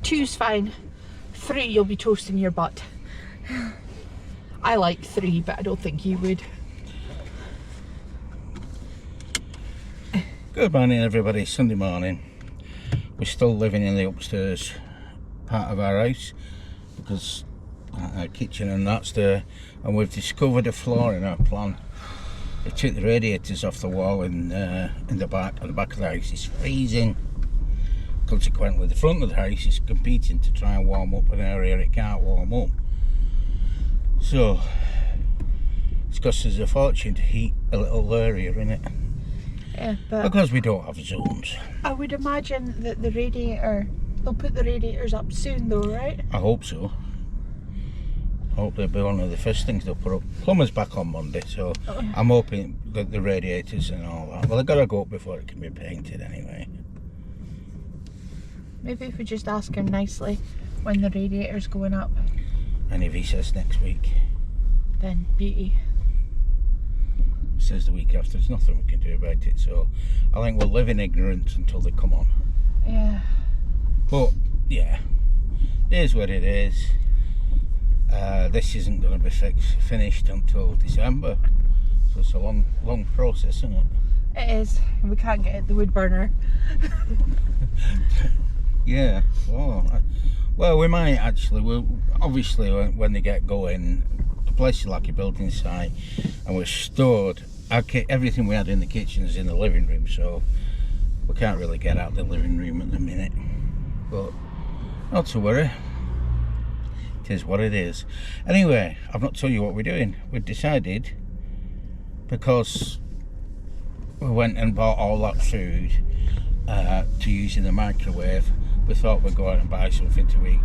2's fine. 3, you'll be toasting your butt. I like 3, but I don't think you would. Good morning, everybody. Sunday morning. We're still living in the upstairs part of our house because our kitchen and that's there, and we've discovered a flaw in our plan. They took the radiators off the wall in the back, and the back of the house is freezing. Consequently, the front of the house is competing to try and warm up an area it can't warm up. So it's cost us a fortune to heat a little area in it. Yeah, but because we don't have zones. I would imagine that they'll put the radiators up soon though, right? I hope so. I hope they'll be one of the first things they'll put up. Plumber's back on Monday, so I'm hoping that the radiators and all that, well, they've got to go up before it can be painted anyway. Maybe if we just ask him nicely when the radiator's going up. And if he says next week, then beauty. Says the week after, there's nothing we can do about it, so I think we'll live in ignorance until they come on. Yeah. But yeah, it is what it is. This isn't going to be finished until December, so it's a long process, isn't it? It is. We can't get the wood burner. Yeah. Well, we might actually. Obviously, when they get going, the place is like a building site, and we're stored. Everything we had in the kitchen is in the living room, so we can't really get out the living room at the minute. But not to worry. It is what it is. Anyway, I've not told you what we're doing. We've decided, because we went and bought all that food to use in the microwave, we thought we'd go out and buy something to eat.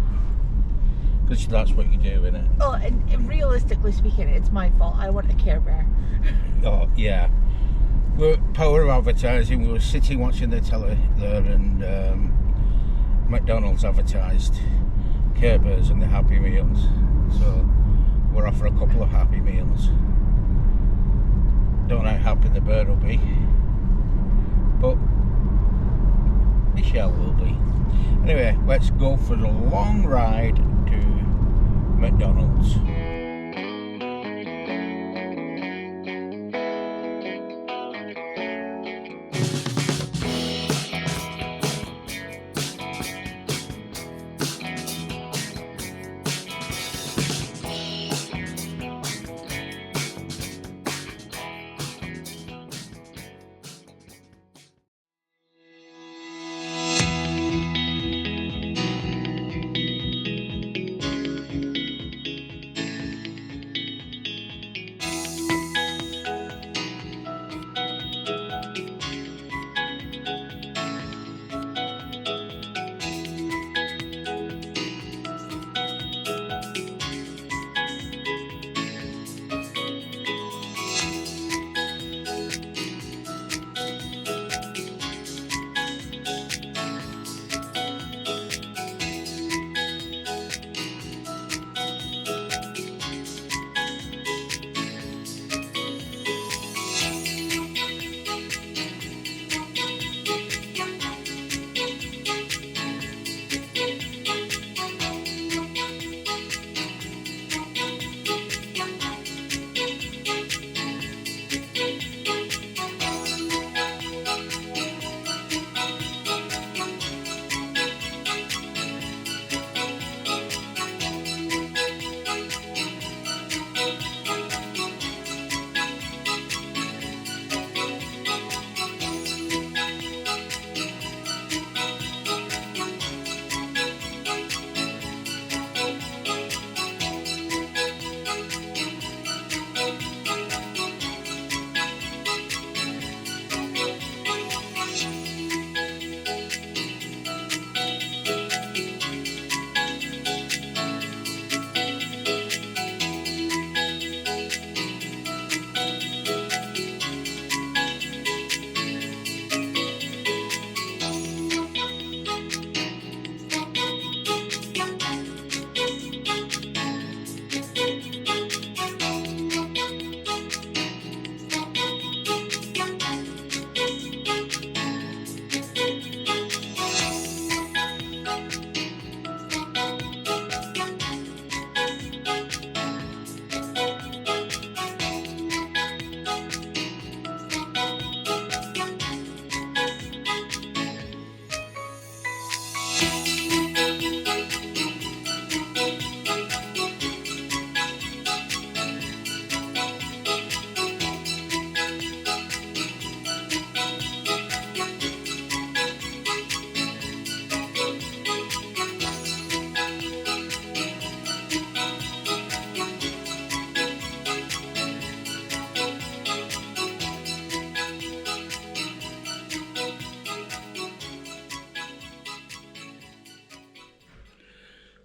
Because that's what you do, innit? Oh, and realistically speaking, it's my fault. I want a Care Bear. Oh, yeah. We're power of advertising. We were sitting watching the telly there, and McDonald's advertised Care Bears and the Happy Meals. So we're off for a couple of Happy Meals. Don't know how happy the bird will be, but Chelle will be. Anyway, let's go for the long ride to McDonald's.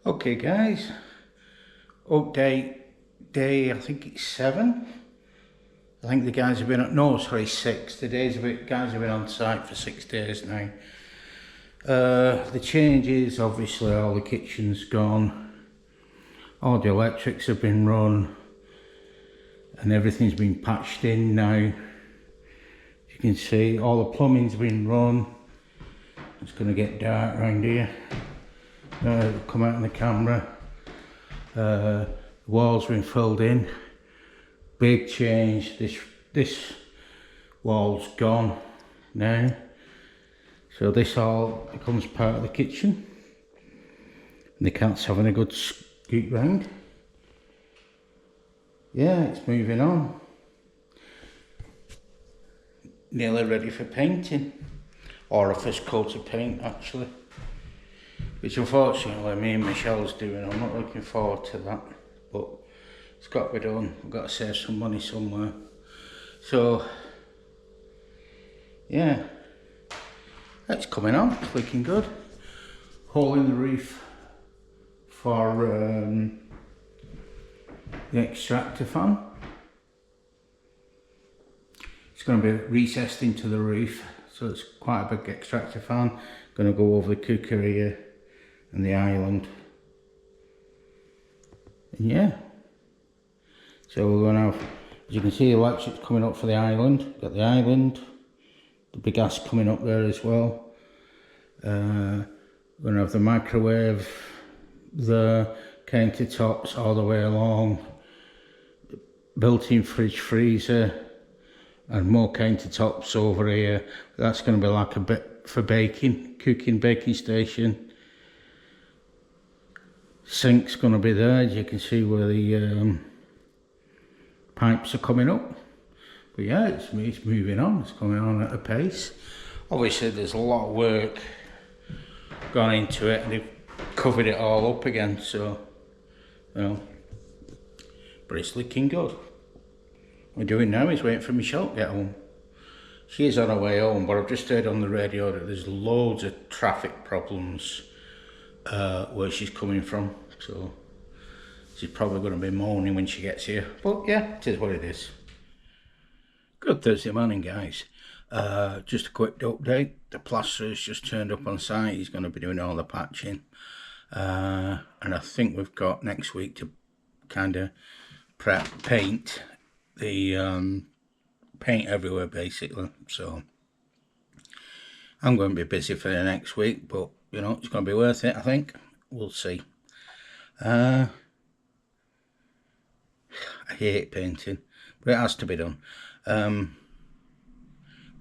Okay guys, update day, I think it's 7. I think the guys have been, no sorry 6, guys have been on site for 6 days now. The changes, obviously all the kitchen's gone, all the electrics have been run and everything's been patched in now. You can see all the plumbing's been run. It's going to get dark around here. Come out on the camera. The walls been filled in. Big change. This wall's gone now. So this all becomes part of the kitchen. And the cat's having a good scoot round. Yeah, it's moving on. Nearly ready for painting. Or a first coat of paint actually. Which unfortunately me and Michelle's doing. I'm not looking forward to that, but it's got to be done. We've got to save some money somewhere. So yeah, it's coming on, it's looking good. Hole in the roof for the extractor fan. It's going to be recessed into the roof, so it's quite a big extractor fan. Going to go over the cooker here and the island. And yeah, so we're going to have, as you can see, the electric's coming up for the island. Got the island, the big gas coming up there as well. We're going to have the microwave, the countertops all the way along, built-in fridge freezer, and more countertops over here. That's going to be like a bit for baking, cooking, baking station. Sink's going to be there, as you can see where the pipes are coming up. But yeah, it's moving on, it's coming on at a pace. Obviously there's a lot of work gone into it and they've covered it all up again, so you know, but it's looking good. What we're doing now is waiting for Michelle to get home. She is on her way home, but I've just heard on the radio that there's loads of traffic problems where she's coming from, so she's probably going to be moaning when she gets here, but yeah, it is what it is. Good Thursday morning guys. Just a quick update. The plasterer's just turned up on site. He's going to be doing all the patching, and I think we've got next week to kind of paint the paint everywhere basically. So I'm going to be busy for the next week, but you know, it's going to be worth it, I think. We'll see. I hate painting, but it has to be done. I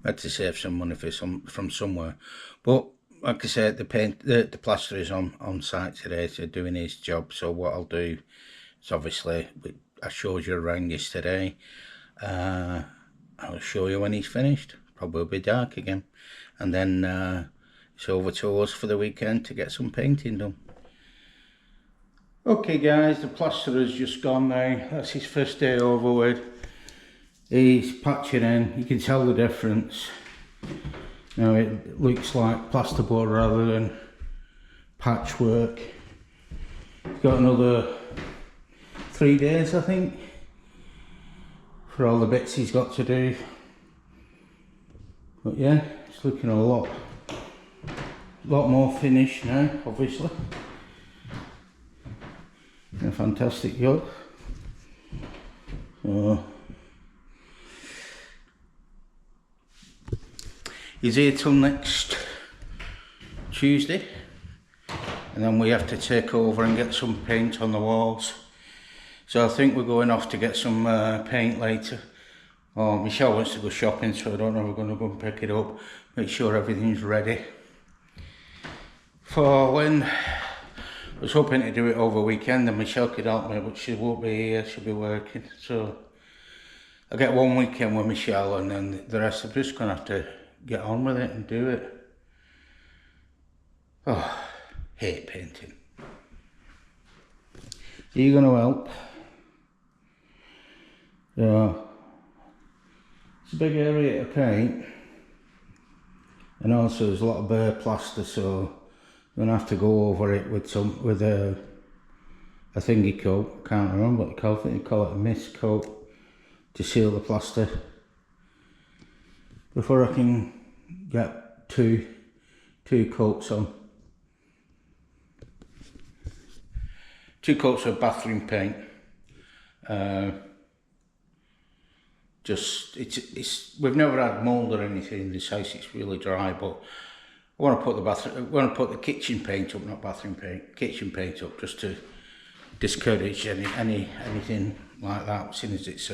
had to save some money from somewhere, but like I said, the plasterer is on site today, so doing his job. So what I'll do is, obviously, I showed you around yesterday. I'll show you when he's finished. Probably will be dark again, and then it's over to us for the weekend to get some painting done. Okay guys, the plasterer's just gone now. That's his first day over with. He's patching in, you can tell the difference. Now it looks like plasterboard rather than patchwork. He's got another 3 days I think for all the bits he's got to do. But yeah, it's looking a lot more finished now, obviously. A fantastic job. So he's here till next Tuesday, and then we have to take over and get some paint on the walls. So I think we're going off to get some paint later. Oh, Michelle wants to go shopping, so I don't know if we're going to go and pick it up, make sure everything's ready for when. I was hoping to do it over weekend and Michelle could help me, but she won't be here, she'll be working. So I'll get one weekend with Michelle, and then the rest I'm just going to have to get on with it and do it. Oh, hate painting. Are you going to help? Yeah. It's a big area to paint. And also there's a lot of bare plaster, so I'm going to have to go over it with a thingy coat, can't remember what they call it, I think they call it a mist coat to seal the plaster before I can get two coats on. 2 coats of bathroom paint. Just it's we've never had mould or anything in this house. It's really dry, but I want to put the kitchen paint up, not bathroom paint, kitchen paint up, just to discourage anything like that, seeing as it's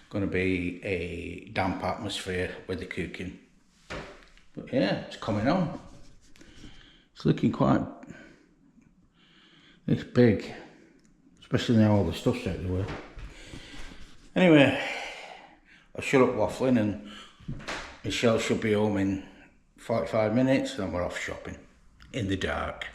going to be a damp atmosphere with the cooking. But yeah, it's coming on. It's looking it's big, especially now all the stuff's out of the way. Anyway, I'll shut up waffling, and Michelle should be home in 45 minutes, and then we're off shopping in the dark.